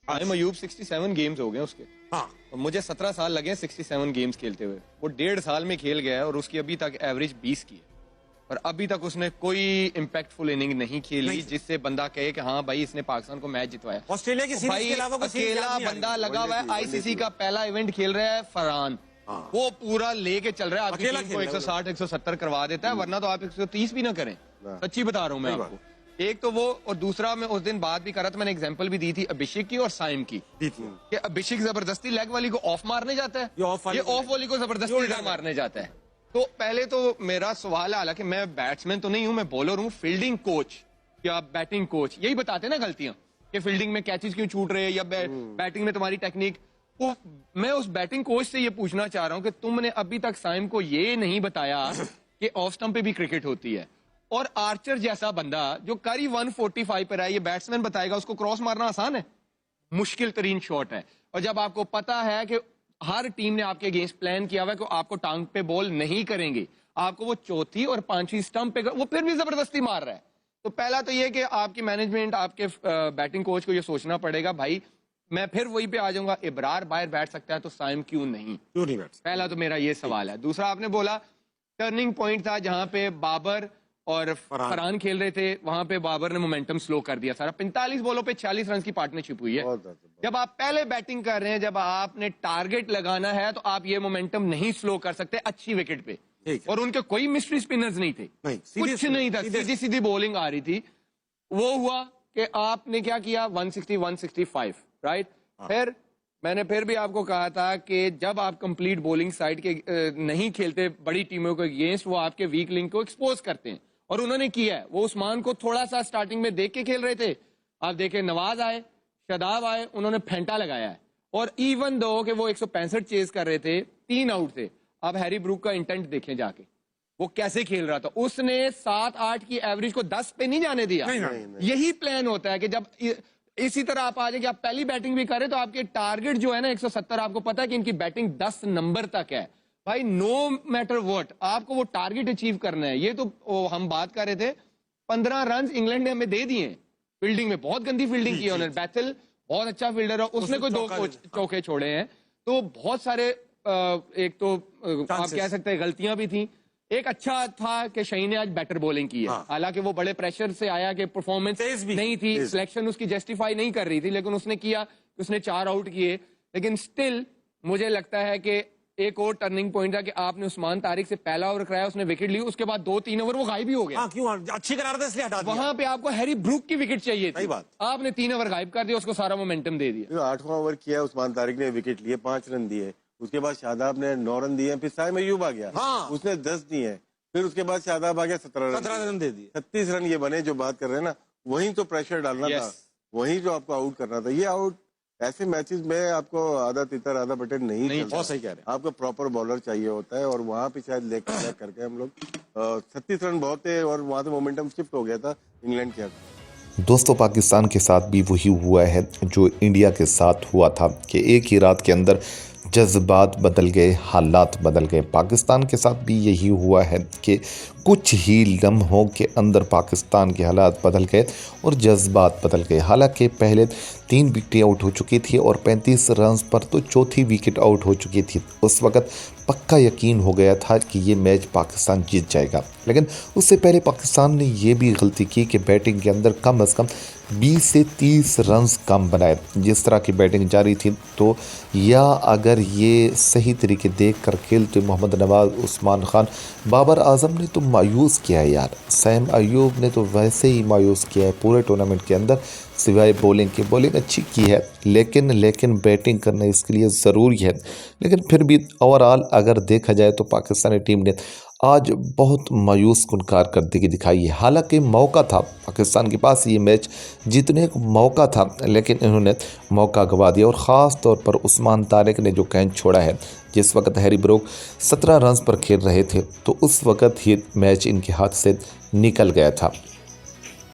शाहिम Ayub 67 games हो गए उसके। हाँ, और मुझे 17 साल लगे 67 गेम्स खेलते हुए। वो 1.5 साल में खेल गया है और उसकी अभी तक एवरेज 20 की है और अभी तक उसने कोई इम्पैक्टफुल इनिंग नहीं खेली जिससे बंदा कहे कि हाँ भाई इसने पाकिस्तान को मैच जितवाया। ऑस्ट्रेलिया की सीरीज के अलावा कोई सीरीज अकेला याद नहीं आ रही। बंदा लगा हुआ है। आईसीसी का पहला इवेंट खेल रहा है फरहान, वो पूरा लेके चल रहा है। आपकी अकेला टीम को खेल रहा है 160 170 करवा देता है, वरना तो आप 130 भी ना करें। सच्ची बता रहा हूँ मैं आपको। एक तो वो, और दूसरा मैं उस दिन बात भी कर रहा था, मैंने एग्जांपल भी दी थी अभिषेक की और साइम की कि अभिषेक जबरदस्ती लेग वाली को ऑफ मारने जाता है, ये ऑफ वाली को जबरदस्ती इधर मारने जाता है। तो पहले तो मेरा सवाल है, हालांकि मैं बैट्समैन तो नहीं हूं, मैं बॉलर हूं, फील्डिंग कोच या बैटिंग कोच यही बताते हैं ना गलतियां कि फील्डिंग में कैचेस क्यों छूट रहे हैं या बैटिंग में तुम्हारी टेक्निक। तो मैं उस बैटिंग कोच से ये पूछना चाह रहा हूं कि तुमने अभी तक साइम को ये नहीं बताया कि ऑफ स्टंप पे भी क्रिकेट होती है। और आर्चर जैसा बंदा जो करी 145 पर है, ये बैट्समैन बताएगा उसको क्रॉस मारना आसान है? मुश्किल तरीन शॉट है। और जब आपको पता है कि हर टीम ने आपके अगेंस्ट प्लान किया हुआ है कि आपको टांग पे बॉल नहीं करेंगे, आपको वो चौथी और पांचवी स्टंप पे वो फिर भी जबरदस्ती मार रहा है। तो पहला तो ये कि आपकी मैनेजमेंट, आपके बैटिंग कोच को ये सोचना पड़ेगा, भाई मैं फिर वही पे आ जाऊंगा, इब्रार बाहर बैठ सकता है तो साइम क्यों नहीं बैठ? पहला तो मेरा ये सवाल है। दूसरा, आपने बोला टर्निंग पॉइंट था जहां पे बाबर और फरहान खेल रहे थे, वहां पे बाबर ने मोमेंटम स्लो कर दिया सारा। 45 बॉलों पे 46 रन की पार्टनरशिप हुई है। जब आप पहले बैटिंग कर रहे हैं, जब आपने टारगेट लगाना है तो आप ये मोमेंटम नहीं स्लो कर सकते अच्छी विकेट पे। और उनके कोई मिस्ट्री स्पिनर्स नहीं थे, कुछ नहीं था, सीधी सीधी बॉलिंग आ रही थी। वो हुआ कि आपने क्या किया, 160 165 राइट। फिर मैंने फिर भी आपको कहा था कि जब आप कंप्लीट बॉलिंग साइड के नहीं खेलते बड़ी टीमों को अगेंस्ट, वो आपके वीक लिंक को एक्सपोज करते हैं और उन्होंने किया है। वो उस्मान को थोड़ा सा स्टार्टिंग में देख के खेल रहे थे, आप देखे नवाज आए, शदाब आए, उन्होंने फेंटा लगाया है। और इवन दो कि वो 165 चेज कर रहे थे, 3 आउट थे। आप हैरी ब्रूक का इंटेंट देखें जाके, वो कैसे खेल रहा था। उसने 7-8 की एवरेज को 10 पे नहीं जाने दिया। यही प्लान होता है कि जब इसी तरह आप आ जाए कि आप पहली बैटिंग भी करें तो आपके टारगेट जो है ना 170, आपको पता है कि इनकी बैटिंग 10 नंबर तक है। भाई नो मैटर व्हाट, आपको वो टारगेट अचीव करना है। ये तो हम बात कर रहे थे, 15 रन इंग्लैंड ने हमें दे दिए फील्डिंग में, बहुत गंदी फील्डिंग की है उन्होंने। बैथल बहुत अच्छा फील्डर है, उसने कोई 2 चौके छोड़े हैं। तो बहुत सारे एक तो आप कह सकते हैं गलतियां भी थी। एक अच्छा था कि शहीन ने आज बेटर बॉलिंग की है, हालांकि वो बड़े प्रेशर से आया कि परफॉर्मेंस नहीं थी, सिलेक्शन उसकी जस्टिफाई नहीं कर रही थी, लेकिन उसने किया, उसने 4 आउट किए। लेकिन स्टिल मुझे लगता है कि एक और टर्निंग पॉइंट था कि आपने उस्मान तारिक से पहला ओवर कराया, उसने विकेट ली, उसके बाद 2-3 ओवर वो गायब ही हो गया। क्यों? अच्छी करार था इसलिए हटा दिया। वहां पे आपको हैरी ब्रूक की विकेट चाहिए थी, आपने 3 ओवर गायब कर दिया, उसको सारा मोमेंटम दे दिया। 8वां ओवर किया उस्मान तारिक ने, विकेट लिए, 5 रन दिए। उसके बाद शादाब ने 9 रन दिए, फिर साइम अयूब आ गया, उसने 10 दिए। फिर उसके बाद शादाब आ गया, 17 रन दे दिए। 36 रन ये बने जो बात कर रहे हैं ना, वहीं तो प्रेशर डालना था, वहीं जो आपको आउट करना था। ये आउट ऐसे मैचेस में आपको आधा तितर आधा बटन नहीं बहुत सही कह रहे हैं। आपको प्रॉपर बॉलर चाहिए होता है। और वहां पे शायद लेग करके हम लोग 36 रन बहुत थे और वहां से मोमेंटम शिफ्ट हो गया था इंग्लैंड के हाथ। दोस्तों, पाकिस्तान के साथ भी वही हुआ है जो इंडिया के साथ हुआ था कि एक ही रात के अंदर जज्बात बदल गए, हालात बदल गए। पाकिस्तान के साथ भी यही हुआ है कि कुछ ही लम्हों के अंदर पाकिस्तान के हालात बदल गए और जज्बात बदल गए। हालांकि पहले 3 विकेटें आउट हो चुकी थी और 35 रन पर तो चौथी विकेट आउट हो चुकी थी। उस वक़्त पक्का यकीन हो गया था कि ये मैच पाकिस्तान जीत जाएगा। लेकिन उससे पहले पाकिस्तान ने ये भी गलती की कि बैटिंग के अंदर कम अज़ कम 20 से 30 रन कम बनाए। जिस तरह की बैटिंग जारी थी, तो या अगर ये सही तरीके देख कर खेलते मोहम्मद नवाज, उस्मान खान, बाबर आजम ने तो मायूस किया है यार। साइम अयूब ने तो वैसे ही मायूस किया है पूरे टूर्नामेंट के अंदर, सिवाय बॉलिंग की। बॉलिंग अच्छी की है, लेकिन बैटिंग करना इसके लिए ज़रूरी है। लेकिन फिर भी ओवरऑल अगर देखा जाए तो पाकिस्तानी टीम ने आज बहुत मायूस कुन कारकर्दगी दिखाई है। हालांकि मौका था पाकिस्तान के पास, ये मैच जीतने का मौका था, लेकिन इन्होंने मौका गंवा दिया। और ख़ास तौर पर उस्मान तारिक ने जो कैच छोड़ा है, जिस वक्त हैरी ब्रूक 17 रन पर खेल रहे थे, तो उस वक्त ही मैच इनके हाथ से निकल गया था।